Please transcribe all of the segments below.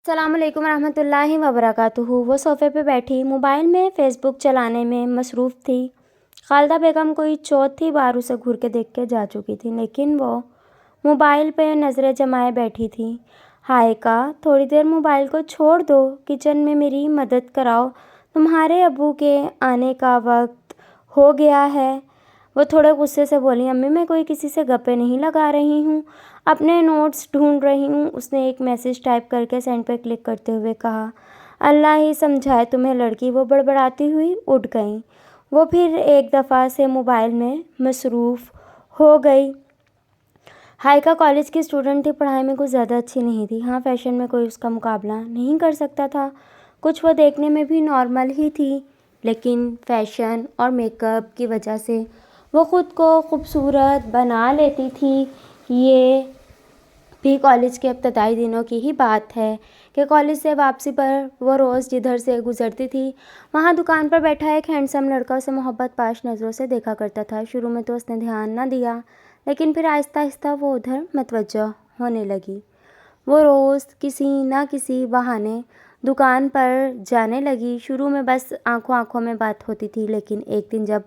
السلام علیکم ورحمۃ اللہ وبرکاتہ۔ وہ صوفے پہ بیٹھی موبائل میں فیس بک چلانے میں مصروف تھی۔ خالدہ بیگم کوئی چوتھی بار اسے گھور کے دیکھ کے جا چکی تھی، لیکن وہ موبائل پہ نظریں جمائے بیٹھی تھی۔ ہائیکا، تھوڑی دیر موبائل کو چھوڑ دو، کچن میں میری مدد کراؤ، تمہارے ابو کے آنے کا وقت ہو گیا ہے۔ وہ تھوڑے غصے سے بولی، امی میں کوئی کسی سے گپے نہیں لگا رہی ہوں، اپنے نوٹس ڈھونڈ رہی ہوں۔ اس نے ایک میسج ٹائپ کر کے سینڈ پہ کلک کرتے ہوئے کہا، اللہ ہی سمجھائے تمہیں لڑکی۔ وہ بڑبڑاتی ہوئی اٹھ گئیں۔ وہ پھر ایک دفعہ سے موبائل میں مصروف ہو گئی۔ ہائیکا کالج کی اسٹوڈنٹ تھی، پڑھائی میں کچھ زیادہ اچھی نہیں تھی۔ ہاں، فیشن میں کوئی اس کا مقابلہ نہیں کر سکتا تھا، کچھ وہ دیکھنے میں بھی نارمل ہی تھی، لیکن فیشن اور میک اپ کی وجہ سے وہ خود کو خوبصورت بنا لیتی تھی۔ یہ بھی کالج کے ابتدائی دنوں کی ہی بات ہے کہ کالج سے واپسی پر وہ روز جدھر سے گزرتی تھی وہاں دکان پر بیٹھا ایک ہینڈسم لڑکا اسے محبت پاش نظروں سے دیکھا کرتا تھا۔ شروع میں تو اس نے دھیان نہ دیا، لیکن پھر آہستہ آہستہ وہ ادھر متوجہ ہونے لگی۔ وہ روز کسی نہ کسی بہانے دکان پر جانے لگی۔ شروع میں بس آنکھوں آنکھوں میں بات ہوتی تھی، لیکن ایک دن جب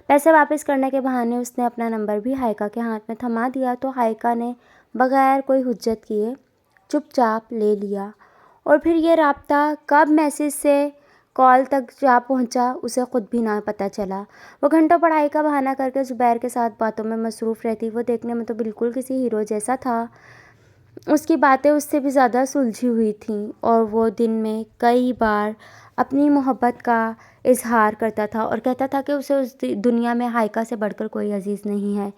پیسے واپس کرنے کے بہانے اس نے اپنا نمبر بھی ہائیکا کے ہاتھ میں تھما دیا تو ہائیکا نے بغیر کوئی حجت کیے چپ چاپ لے لیا۔ اور پھر یہ رابطہ کب میسج سے کال تک جا پہنچا اسے خود بھی نہ پتہ چلا۔ وہ گھنٹوں پڑھائی کا بہانہ کر کے زبیر کے ساتھ باتوں میں مصروف رہتی۔ وہ دیکھنے میں تو بالکل کسی ہیرو جیسا تھا، اس کی باتیں اس سے بھی زیادہ سلجھی ہوئی تھیں، اور وہ دن میں کئی بار اپنی محبت کا اظہار کرتا تھا اور کہتا تھا کہ اسے اس دنیا میں ہائیکا سے بڑھ کر کوئی عزیز نہیں ہے۔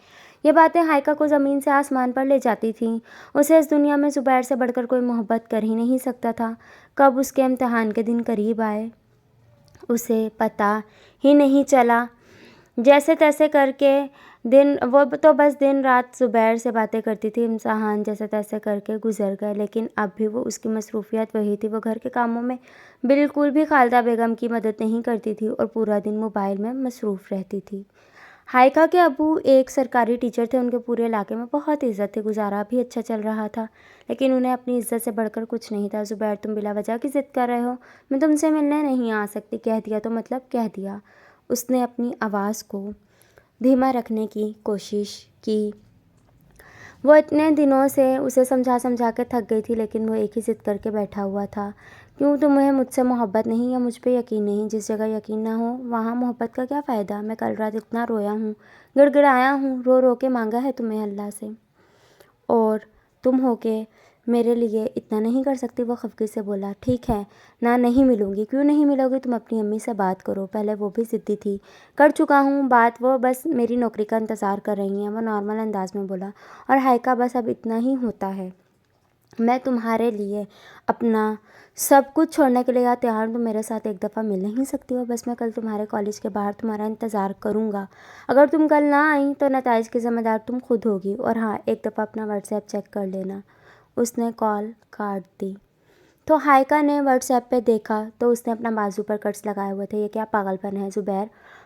یہ باتیں ہائیکا کو زمین سے آسمان پر لے جاتی تھیں۔ اسے اس دنیا میں زبیر سے بڑھ کر کوئی محبت کر ہی نہیں سکتا تھا۔ کب اس کے امتحان کے دن قریب آئے اسے پتہ ہی نہیں چلا۔ جیسے تیسے کر کے وہ تو بس دن رات زبیر سے باتیں کرتی تھی۔ امتحان جیسے تیسے کر کے گزر گئے، لیکن اب بھی وہ اس کی مصروفیت وہی تھی۔ وہ گھر کے کاموں میں بالکل بھی خالدہ بیگم کی مدد نہیں کرتی تھی اور پورا دن موبائل میں مصروف رہتی تھی۔ ہائیکا کے ابو ایک سرکاری ٹیچر تھے، ان کے پورے علاقے میں بہت عزت تھی، گزارا بھی اچھا چل رہا تھا، لیکن انہیں اپنی عزت سے بڑھ کر کچھ نہیں تھا۔ زبیر، تم بلا وجہ کی ضد کر رہے ہو، میں تم سے ملنے نہیں آ سکتی، کہہ دیا تو مطلب کہہ دیا۔ اس نے اپنی آواز کو دھیما رکھنے کی کوشش کی۔ وہ اتنے دنوں سے اسے سمجھا کے تھک گئی تھی، لیکن وہ ایک ہی ضد کر کے بیٹھا ہوا تھا۔ کیوں تمہیں مجھ سے محبت نہیں یا مجھ پہ یقین نہیں؟ جس جگہ یقین نہ ہو وہاں محبت کا کیا فائدہ؟ میں کل رات اتنا رویا ہوں، گڑ گڑایا ہوں، رو رو کے مانگا ہے تمہیں اللہ سے، اور تم ہو کے میرے لیے اتنا نہیں کر سکتی؟ وہ خفگی سے بولا، ٹھیک ہے نہ، نہیں ملوں گی۔ کیوں نہیں ملو گی؟ تم اپنی امی سے بات کرو۔ پہلے وہ بھی ضدی تھی۔ کر چکا ہوں بات، وہ بس میری نوکری کا انتظار کر رہی ہیں، وہ نارمل انداز میں بولا۔ اور ہائیکا، بس اب اتنا ہی ہوتا ہے، میں تمہارے لیے اپنا سب کچھ چھوڑنے کے لیے تیار ہوں، تم میرے ساتھ ایک دفعہ مل نہیں سکتی ہو؟ بس میں کل تمہارے کالج کے باہر تمہارا انتظار کروں گا، اگر تم کل نہ آئیں تو نتائج کی ذمہ دار تم خود ہوگی، اور ہاں، ایک دفعہ اپنا واٹس ایپ چیک کر لینا۔ اس نے کال کاٹ دی تو ہائیکا نے واٹس ایپ پہ دیکھا تو اس نے اپنا بازو پر کٹس لگائے ہوئے تھے۔ یہ کیا پاگل پن ہے زبیر؟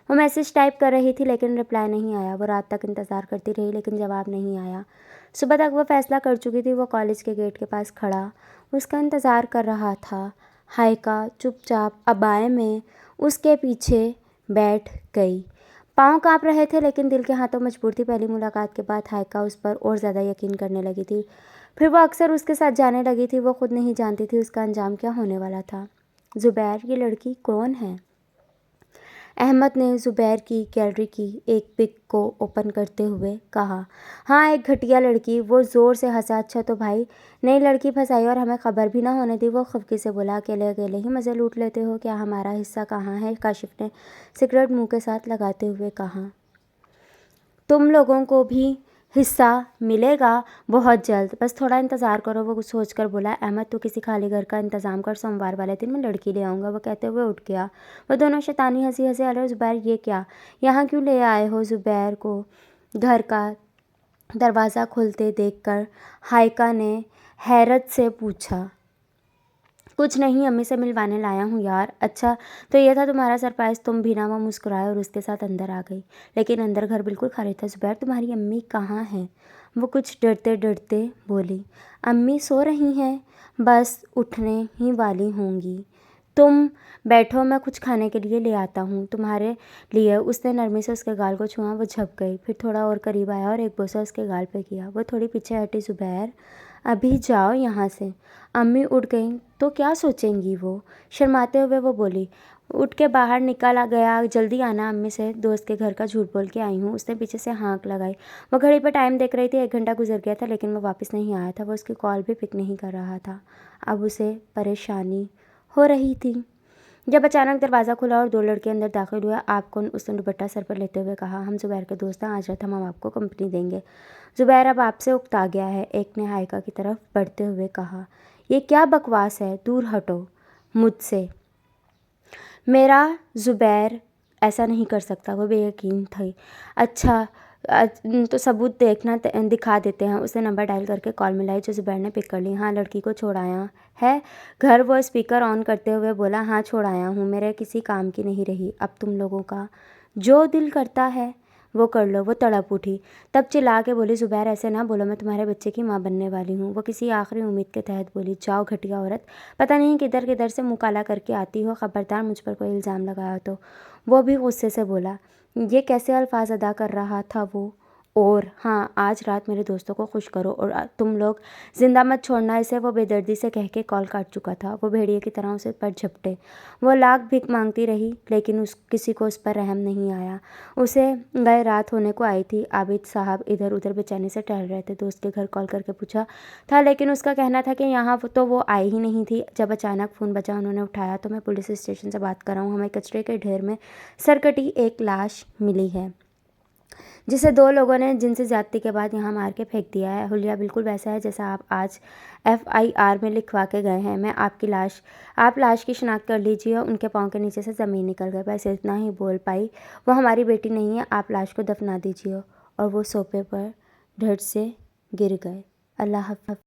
وہ میسج ٹائپ کر رہی تھی، لیکن رپلائی نہیں آیا۔ وہ رات تک انتظار کرتی رہی، لیکن جواب نہیں آیا۔ صبح تک وہ فیصلہ کر چکی تھی۔ وہ کالج کے گیٹ کے پاس کھڑا اس کا انتظار کر رہا تھا۔ ہائیکا چپ چاپ عبائے میں اس کے پیچھے بیٹھ گئی۔ پاؤں کانپ رہے تھے، لیکن دل کے ہاتھوں مجبور تھی۔ پہلی ملاقات کے بعد ہائیکا اس پر اور زیادہ یقین کرنے لگی تھی۔ پھر وہ اکثر اس کے ساتھ جانے لگی تھی۔ وہ خود نہیں جانتی تھی اس کا انجام کیا ہونے والا تھا۔ زبیر، یہ لڑکی کون ہے؟ احمد نے زبیر کی گیلری کی ایک پک کو اوپن کرتے ہوئے کہا، ہاں، ایک گھٹیا لڑکی۔ وہ زور سے ہنسا، اچھا تو بھائی نئی لڑکی پھنسائی اور ہمیں خبر بھی نہ ہونے دی؟ وہ خفگی سے بولا، اکیلے اکیلے ہی مزے لوٹ لیتے ہو، کیا ہمارا حصہ کہاں ہے؟ کاشف نے سگریٹ منہ کے ساتھ لگاتے ہوئے کہا، تم لوگوں کو بھی حصہ ملے گا بہت جلد، بس تھوڑا انتظار کرو۔ وہ سوچ کر بولا، احمد تو کسی خالی گھر کا انتظام کر، سوموار والے دن میں لڑکی لے آؤں گا۔ وہ کہتے ہوئے اٹھ گیا۔ وہ دونوں شیطانی ہنسی ہنسے، ارے زبیر، یہ کیا یہاں کیوں لے آئے ہو؟ زبیر کو گھر کا دروازہ کھلتے دیکھ کر ہائیکا نے حیرت سے پوچھا، کچھ نہیں، امی سے ملوانے لایا ہوں یار۔ اچھا تو یہ تھا تمہارا سرپرائز؟ تم بھی نہ؟ وہ مسکرائے اور اس کے ساتھ اندر آ گئی، لیکن اندر گھر بالکل خالی تھا۔ زبیر، تمہاری امی کہاں ہیں؟ وہ کچھ ڈرتے ڈرتے بولی، امی سو رہی ہیں، بس اٹھنے ہی والی ہوں گی۔ تم بیٹھو، میں کچھ کھانے کے لیے لے آتا ہوں تمہارے لیے۔ اس نے نرمی سے اس کے گال کو چھوا، وہ جھپ گئی، پھر تھوڑا اور قریب آیا اور ایک بوسہ اس کے گال پہ کیا۔ وہ تھوڑی پیچھے ہٹی۔ زبیر ابھی جاؤ یہاں سے، امی اٹھ گئیں تو کیا سوچیں گی وہ؟ شرماتے ہوئے وہ بولی۔ اٹھ کے باہر نکلا گیا، جلدی آنا، امی سے دوست کے گھر کا جھوٹ بول کے آئی ہوں۔ اس نے پیچھے سے ہانک لگائی۔ وہ گھڑی پہ ٹائم دیکھ رہی تھی، 1 گھنٹہ گزر گیا تھا لیکن وہ واپس نہیں آیا تھا۔ وہ اس کی کال بھی پک نہیں کر رہا تھا۔ اب اسے پریشانی ہو رہی تھی۔ جب اچانک دروازہ کھلا اور 2 لڑکے اندر داخل ہوئے۔ آپ کون؟ اس نے دوپٹہ سر پر لیتے ہوئے کہا۔ ہم زبیر کے دوست ہیں، آج رات ہم آپ کو کمپنی دیں گے۔ زبیر اب آپ سے اکتا گیا ہے، ایک نے ہائیکا کی طرف بڑھتے ہوئے کہا۔ یہ کیا بکواس ہے، دور ہٹو مجھ سے۔ میرا زبیر ایسا نہیں کر سکتا، وہ بے یقین تھی۔ اچھا تو ثبوت دکھا دیتے ہیں۔ اس نے نمبر ڈائل کر کے کال ملائی جو زبیر نے پک کر لی۔ ہاں، لڑکی کو چھوڑ آیا ہے گھر؟ وہ اسپیکر آن کرتے ہوئے بولا۔ ہاں چھوڑ آیا ہوں، میرے کسی کام کی نہیں رہی اب تم لوگوں کا، جو دل کرتا ہے وہ کر لو۔ وہ تڑپ اٹھی، تب چلا کے بولی۔ زبیر ایسے نہ بولو، میں تمہارے بچے کی ماں بننے والی ہوں۔ وہ کسی آخری امید کے تحت بولی۔ جاؤ گھٹیا عورت، پتہ نہیں کدھر کدھر سے منہ کالا کر کے آتی ہو، خبردار مجھ پر کوئی الزام لگایا تو۔ وہ بھی غصے سے بولا۔ یہ کیسے الفاظ ادا کر رہا تھا وہ؟ اور ہاں، آج رات میرے دوستوں کو خوش کرو اور تم لوگ زندہ مت چھوڑنا اسے، وہ بے دردی سے کہہ کے کال کاٹ چکا تھا۔ وہ بھیڑیے کی طرح اسے پر جھپٹے۔ وہ لاکھ بھیک مانگتی رہی لیکن کسی کو اس پر رحم نہیں آیا۔ اسے گئے رات ہونے کو آئی تھی۔ عابد صاحب ادھر ادھر بے چینی سے ٹہل رہے تھے۔ دوست کے گھر کال کر کے پوچھا تھا لیکن اس کا کہنا تھا کہ یہاں تو وہ آئی ہی نہیں تھی۔ جب اچانک فون بجا، انہوں نے اٹھایا تو میں پولیس اسٹیشن سے بات کر رہا ہوں، ہمیں کچرے کے ڈھیر میں سرکٹی ایک لاش ملی ہے جسے 2 لوگوں نے جنسی زیادتی کے بعد یہاں مار کے پھینک دیا ہے۔ حلیہ بالکل ویسا ہے جیسا آپ آج FIR میں لکھوا کے گئے ہیں۔ آپ لاش کی شناخت کر لیجیے۔ ان کے پاؤں کے نیچے سے زمین نکل گئی، بس اتنا ہی بول پائی۔ وہ ہماری بیٹی نہیں ہے، آپ لاش کو دفنا دیجیے۔ اور وہ صوفے پر دھڑ سے گر گئے۔ اللہ حافظ۔